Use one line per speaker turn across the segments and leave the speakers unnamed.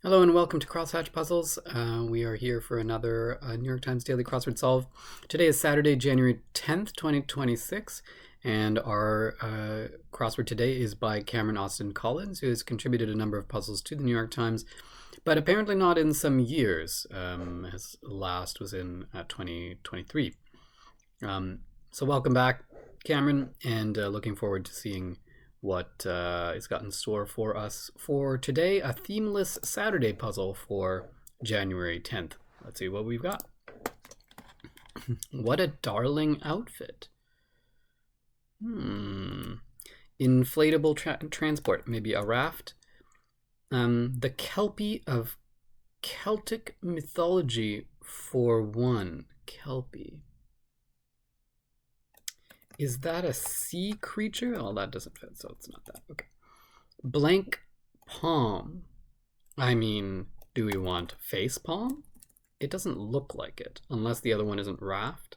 Hello and welcome to Crosshatch Puzzles. We are here for another New York Times Daily Crossword Solve. Today is Saturday, January 10th, 2026, and our crossword today is by Kameron Austin Collins, who has contributed a number of puzzles to the New York Times, but apparently not in some years. His last was in 2023. So welcome back, Kameron, and looking forward to seeing what is got in store for us for today. A themeless Saturday puzzle for January 10th. Let's see what we've got. What a darling outfit. Inflatable transport, maybe a raft. The Kelpie of Celtic mythology for one. Kelpie. Is that a sea creature? Oh, that doesn't fit, so it's not that. Okay. Blank palm. I mean, do we want face palm? It doesn't look like it, unless the other one isn't raft.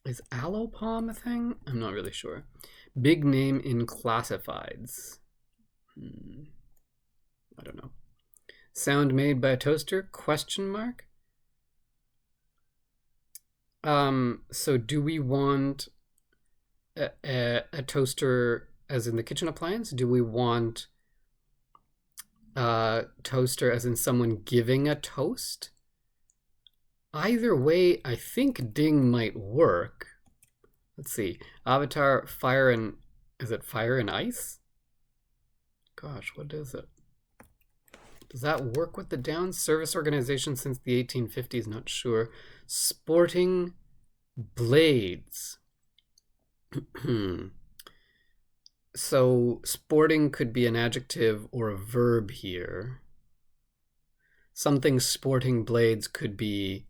Is aloe palm a thing? I'm not really sure. Big name in classifieds. I don't know. Sound made by a toaster? Question mark? So do we want a toaster as in the kitchen appliance? Do we want a toaster as in someone giving a toast? Either way, I think ding might work. Let's see. Avatar, fire and... Is it fire and ice? Gosh, what is it? Does that work with the down? Service organization since the 1850s, not sure. Sporting blades. So sporting could be an adjective or a verb here. Something sporting blades could be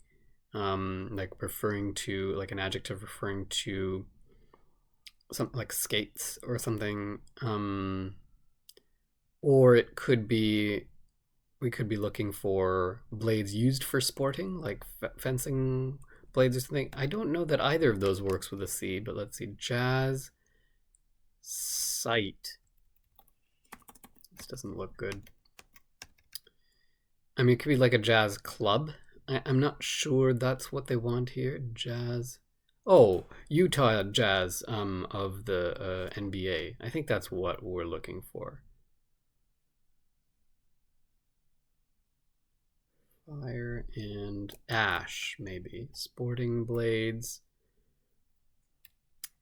like referring to, like an adjective referring to something like skates or something. Or it could be, we could be looking for blades used for sporting, like fencing blades or something. I don't know that either of those works with a C, but let's see. Jazz site. This doesn't look good. I mean, it could be like a jazz club. I'm not sure that's what they want here. Jazz. Oh, Utah Jazz of the NBA. I think that's what we're looking for. Fire and ash, maybe. Sporting blades.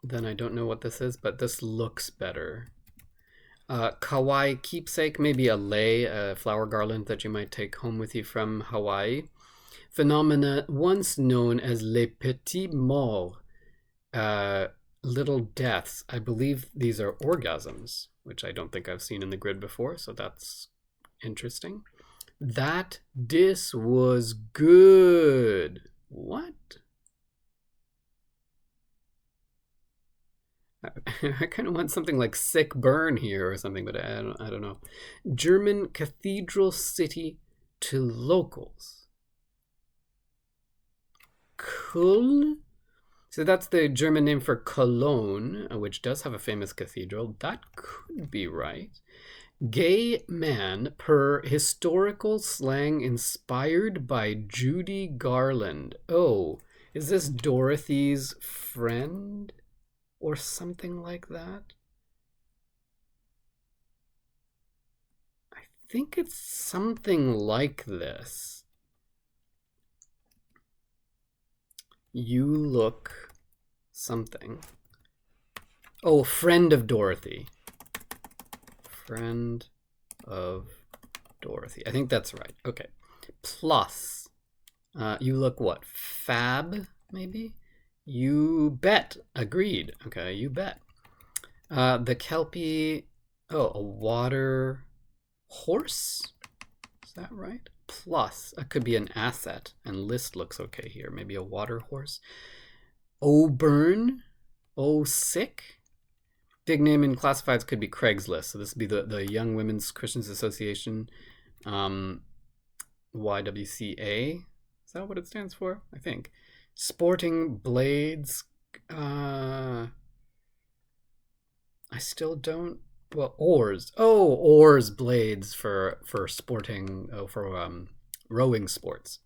Then I don't know what this is, but this looks better. Kawaii keepsake, maybe a lei, a flower garland that you might take home with you from Hawaii. Phenomena once known as les petits morts, little deaths. I believe these are orgasms, which I don't think I've seen in the grid before, so that's interesting. That diss was good. What? I kind of want something like sick burn here or something, but I don't know. German cathedral city to locals. Köln? So that's the German name for Cologne, which does have a famous cathedral. That could be right. Gay man per historical slang inspired by Judy Garland. Oh, is this Dorothy's friend? Or something like that? I think it's something like this. You look something. Oh, friend of Dorothy. Friend of Dorothy. I think that's right. Okay. Plus, you look what? Fab, maybe? You bet. Agreed. Okay, you bet. The Kelpie. Oh, a water horse? Is that right? Plus, it could be an asset, and list looks okay here. Maybe a water horse. Oh, burn. Oh, sick. Big name in classifieds could be Craigslist. So this would be the Young Women's Christians Association, YWCA. Is that what it stands for? I think. Sporting blades. I still don't Well, oars. Oh, oars, blades for sporting, rowing sports.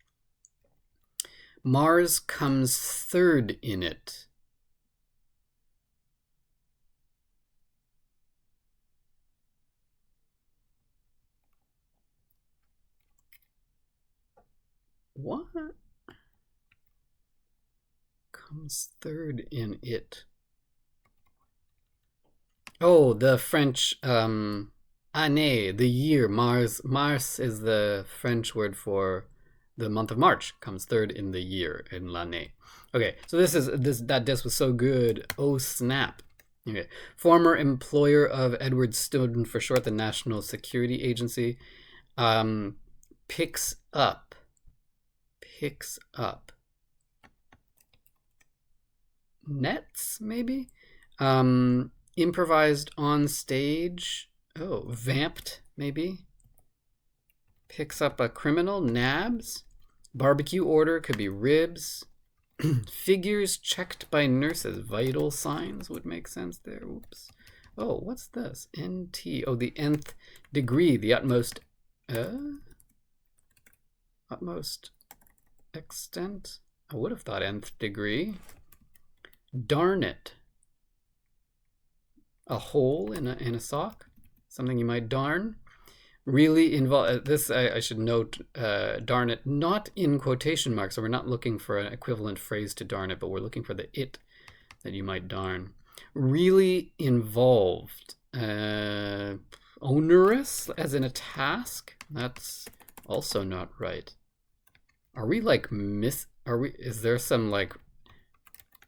Mars comes third in it. What? Comes third in it. Oh, the French année, the year. Mars is the French word for the month of March. Comes third in the year, in l'année. Okay, so that disc was so good. Oh snap. Okay. Former employer of Edward Snowden, for short, the National Security Agency, picks up. Nets, maybe? Improvised on stage. Oh, vamped, maybe? Picks up a criminal, nabs. Barbecue order, could be ribs. Figures checked by nurses. Vital signs would make sense there. Oops. Oh, what's this? NT. Oh, the nth degree, the utmost extent. I would have thought nth degree. Darn it. A hole in a sock, something you might darn. Really involve this. I should note, darn it, not in quotation marks. So we're not looking for an equivalent phrase to darn it, but we're looking for the it that you might darn. Really involved. Onerous, as in a task. That's also not right. Are we like is there some like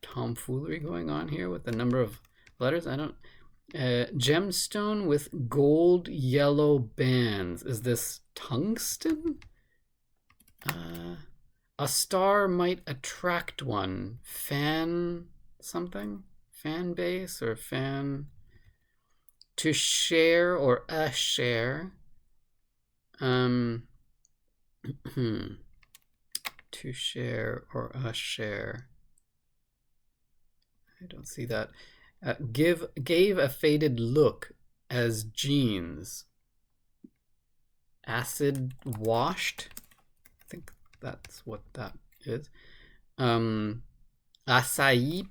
tomfoolery going on here with the number of letters? I don't. Gemstone with gold yellow bands. Is this tungsten? A star might attract one. Fan something? Fan base or fan? To share or a share. To share or a share. I don't see that. Gave a faded look as jeans. Acid washed. I think that's what that is. Acai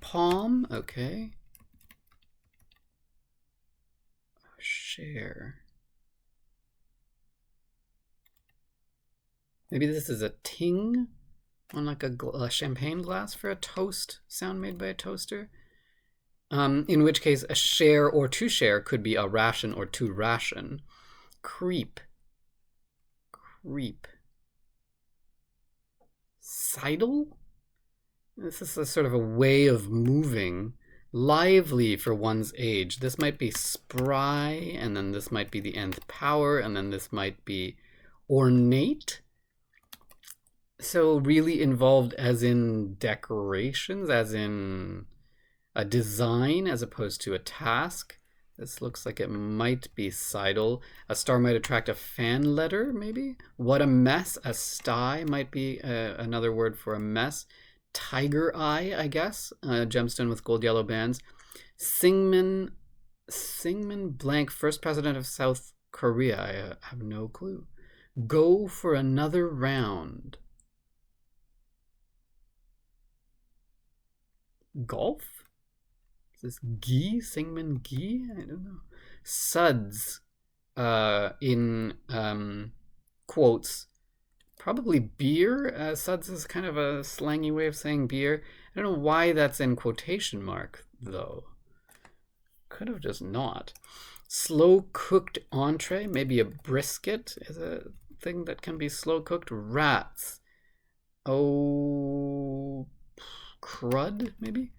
palm. Okay. Share. Maybe this is a ting on like a champagne glass for a toast sound made by a toaster. In which case, a share or to share could be a ration or to ration. Creep. Sidle? This is a sort of a way of moving. Lively for one's age. This might be spry, and then this might be the nth power, and then this might be ornate. So really involved as in decorations, as in a design as opposed to a task. This looks like it might be sidle. A star might attract a fan letter, maybe. What a mess. A sty might be another word for a mess. Tiger eye, I guess. Gemstone with gold yellow bands. Syngman blank, first president of South Korea. I have no clue. Go for another round. Golf? Is this Gi? Syngman Gi? I don't know. Suds in quotes. Probably beer. Suds is kind of a slangy way of saying beer. I don't know why that's in quotation mark, though. Could have just not. Slow cooked entree. Maybe a brisket is a thing that can be slow cooked. Rats. Oh, crud, maybe?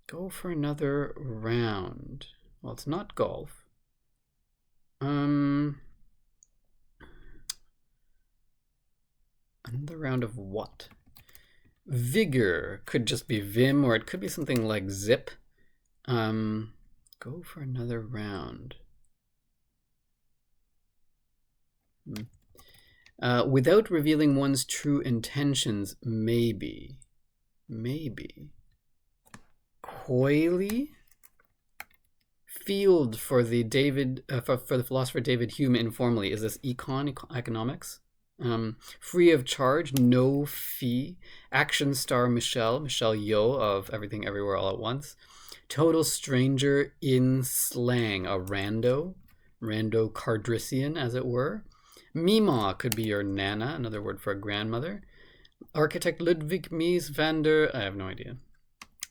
Go for another round. Well, it's not golf. Another round of what? Vigor could just be vim, or it could be something like zip. Go for another round. Without revealing one's true intentions, maybe. Coyly. field for the for the philosopher David Hume informally? Is this economics? Free of charge, no fee. Action star Michelle Yeoh of Everything Everywhere All at Once. Total stranger in slang, a rando Cardrician, as it were. Mima could be your nana, another word for a grandmother. Architect Ludwig Mies van der... I have no idea.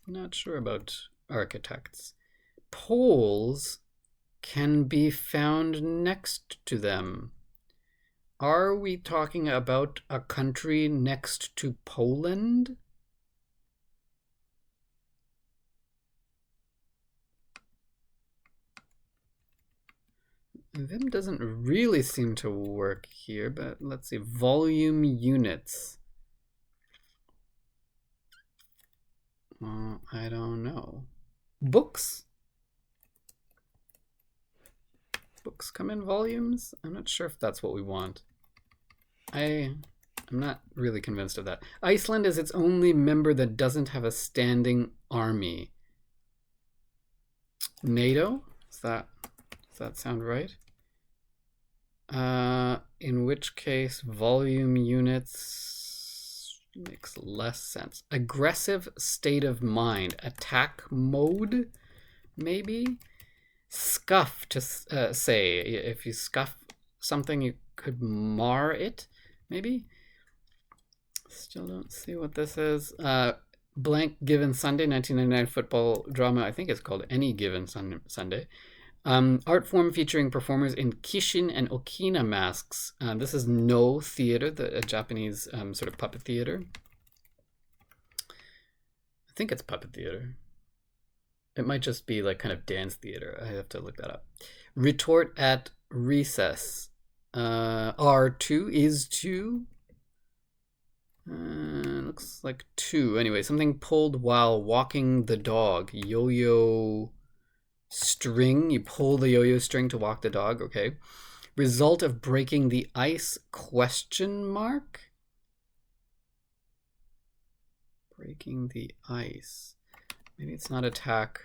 Not sure about architects. Poles can be found next to them. Are we talking about a country next to Poland? Vim doesn't really seem to work here, but let's see. Volume units. I don't know. Books? Books come in volumes? I'm not sure if that's what we want. I'm not really convinced of that. Iceland is its only member that doesn't have a standing army. NATO? Does that sound right? In which case, volume units makes less sense. Aggressive state of mind. Attack mode, maybe? Scuff, to say. If you scuff something, you could mar it, maybe? Still don't see what this is. Blank Given Sunday, 1999 football drama. I think it's called Any Given Sunday. Art form featuring performers in kishin and okina masks. This is No Theater, a Japanese sort of puppet theater. I think it's puppet theater. It might just be like kind of dance theater. I have to look that up. Retort at recess. R2 is 2. Looks like 2. Anyway, something pulled while walking the dog. Yo-yo string. You pull the yo-yo string to walk the dog. Okay. Result of breaking the ice? Question mark? Breaking the ice. Maybe it's not attack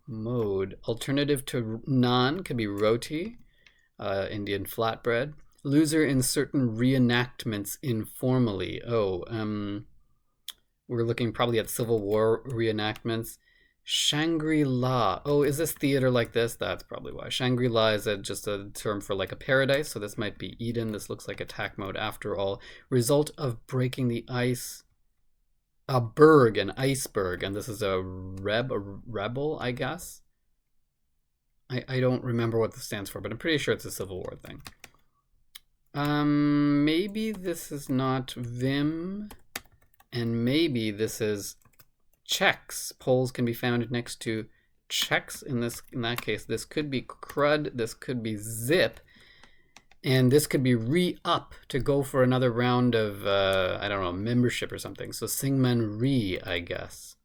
mode. Alternative to naan could be roti, Indian flatbread. Loser in certain reenactments informally. Oh, we're looking probably at Civil War reenactments. Shangri-La. Oh, is this theater like this? That's probably why. Shangri-La is just a term for like a paradise, so this might be Eden. This looks like attack mode after all. Result of breaking the ice. A berg, an iceberg, and this is a rebel, I guess. I don't remember what this stands for, but I'm pretty sure it's a Civil War thing. Maybe this is not Vim, and maybe this is Czechs. Poles can be found next to Czechs. In that case, this could be crud. This could be zip. And this could be re-up to go for another round of, I don't know, membership or something. So Singman re, I guess.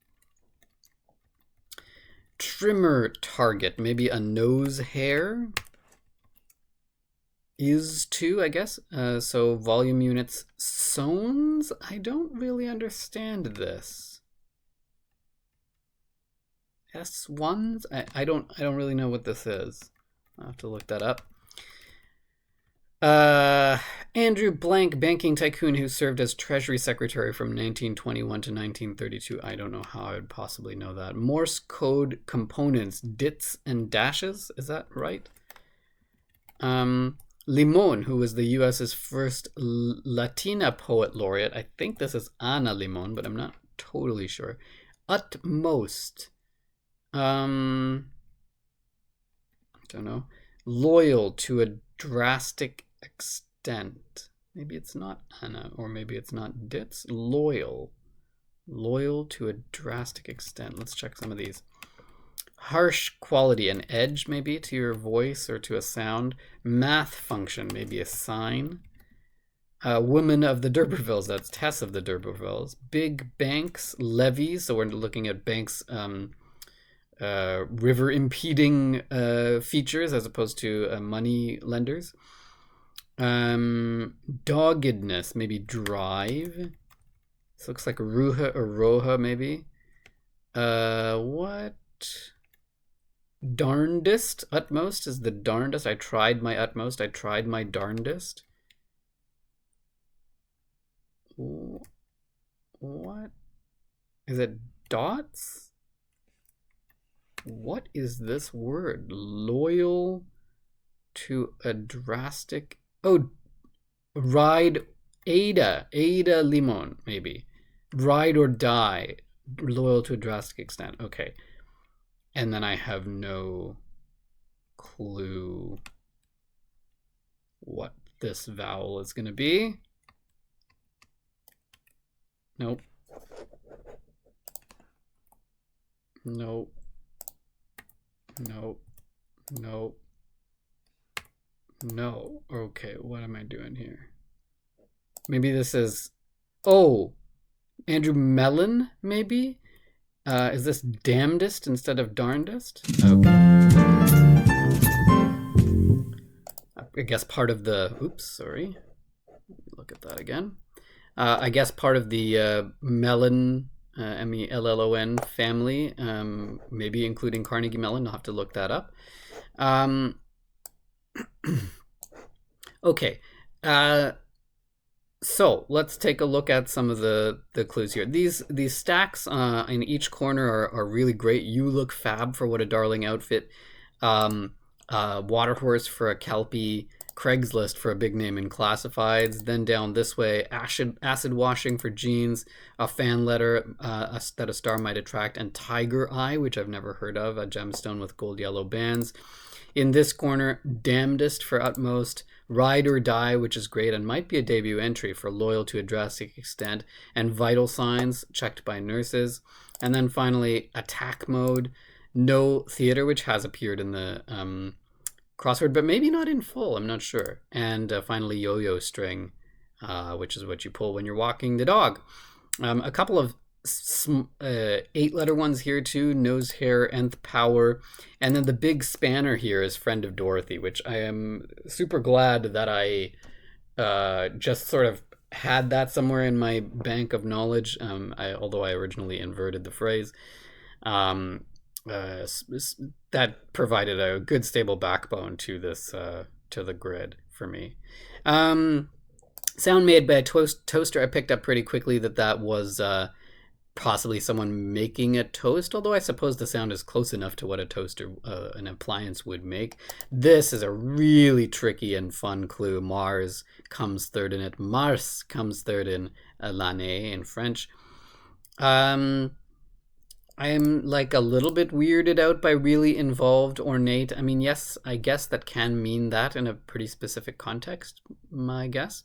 Trimmer target, maybe a nose hair. Is 2, I guess. So volume units sones. I don't really understand this. S1s? I don't really know what this is. I'll have to look that up. Andrew Blank, banking tycoon who served as Treasury Secretary from 1921 to 1932. I don't know how I would possibly know that. Morse code components, dits and dashes. Is that right? Limon, who was the U.S.'s first Latina poet laureate. I think this is Ana Limon, but I'm not totally sure. Utmost. I don't know. Loyal to a drastic extent. Maybe it's not Anna, or maybe it's not Ditz. Loyal to a drastic extent. Let's check some of these. Harsh quality, an edge maybe to your voice or to a sound. Math function, maybe a sign. Woman of the D'Urbervilles, that's Tess of the D'Urbervilles. Big banks, levies, so we're looking at banks river impeding features as opposed to money lenders. Doggedness, maybe drive. This looks like Ruha or Roha, maybe. What? Darndest, utmost is the darndest. I tried my utmost. I tried my darndest. What? Is it dots? What is this word? Loyal to a drastic... Oh, ride... Ada limon, maybe. Ride or die. Loyal to a drastic extent. Okay. And then I have no clue what this vowel is going to be. Nope. Nope. Nope. Nope. No. Okay, what am I doing here? Maybe this is... Oh! Andrew Mellon, maybe? Is this damnedest instead of darndest? Okay. I guess part of the... Oops, sorry. Look at that again. I guess part of the Mellon, M-E-L-L-O-N family, maybe including Carnegie Mellon. I'll have to look that up. Okay. So let's take a look at some of the clues here. These stacks in each corner are really great. You look fab for what a darling outfit. Water horse for a Kelpie. Craigslist for a big name in classifieds. Then down this way, acid washing for jeans. A fan letter that a star might attract. And tiger eye, which I've never heard of. A gemstone with gold yellow bands. In this corner, damnedest for utmost, ride or die, which is great and might be a debut entry for loyal to a drastic extent, and vital signs checked by nurses. And then finally, attack mode, no theater, which has appeared in the crossword, but maybe not in full, I'm not sure. And finally, yo-yo string, which is what you pull when you're walking the dog. A couple of 8-letter ones here too, nose hair, nth power, and then the big spanner here is friend of Dorothy, which I am super glad that I just sort of had that somewhere in my bank of knowledge, although I originally inverted the phrase. That provided a good stable backbone to this to the grid for me. Sound made by a toaster. I picked up pretty quickly that was possibly someone making a toast, although I suppose the sound is close enough to what a toaster, an appliance would make. This is a really tricky and fun clue. Mars comes third in it. Mars comes third in l'année in French. I am like a little bit weirded out by really involved, ornate. I mean, yes, I guess that can mean that in a pretty specific context, my guess.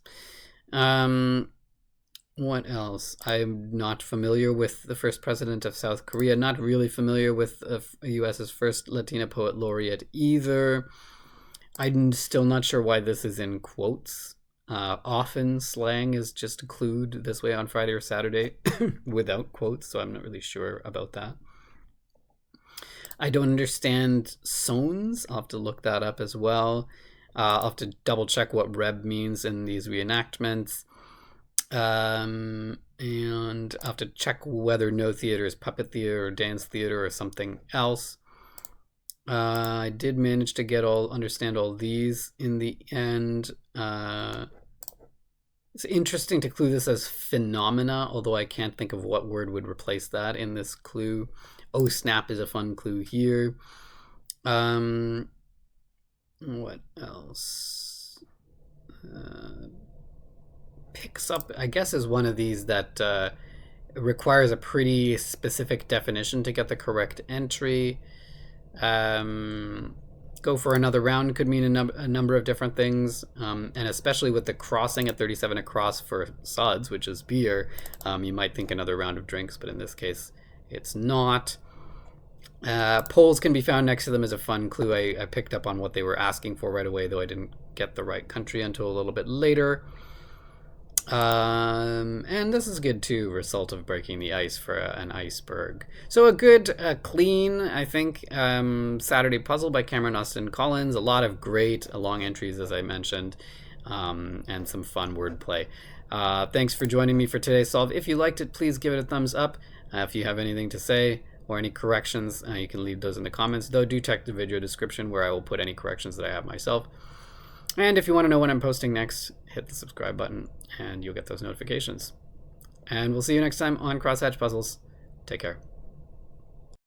What else? I'm not familiar with the first president of South Korea. Not really familiar with the U.S.'s first Latina poet laureate either. I'm still not sure why this is in quotes. Often slang is just clued this way on Friday or Saturday without quotes, so I'm not really sure about that. I don't understand sones. I'll have to look that up as well. I'll have to double check what reb means in these reenactments. And I'll have to check whether no theater is puppet theater or dance theater or something else. I did manage to understand all these in the end. It's interesting to clue this as phenomena, although I can't think of what word would replace that in this clue. Oh snap is a fun clue here. What else? Picks up, I guess, is one of these that requires a pretty specific definition to get the correct entry. Go for another round could mean a number of different things, and especially with the crossing at 37 across for suds, which is beer, you might think another round of drinks, but in this case it's not. Polls can be found next to them as a fun clue. I picked up on what they were asking for right away, though I didn't get the right country until a little bit later. And this is good too, result of breaking the ice for an iceberg. So a good, clean, I think, Saturday puzzle by Kameron Austin Collins. A lot of great long entries, as I mentioned, and some fun wordplay. Thanks for joining me for today's solve. If you liked it, please give it a thumbs up. If you have anything to say, or any corrections, you can leave those in the comments, though do check the video description where I will put any corrections that I have myself. And if you want to know when I'm posting next, hit the subscribe button and you'll get those notifications. And we'll see you next time on Crosshatch Puzzles. Take care.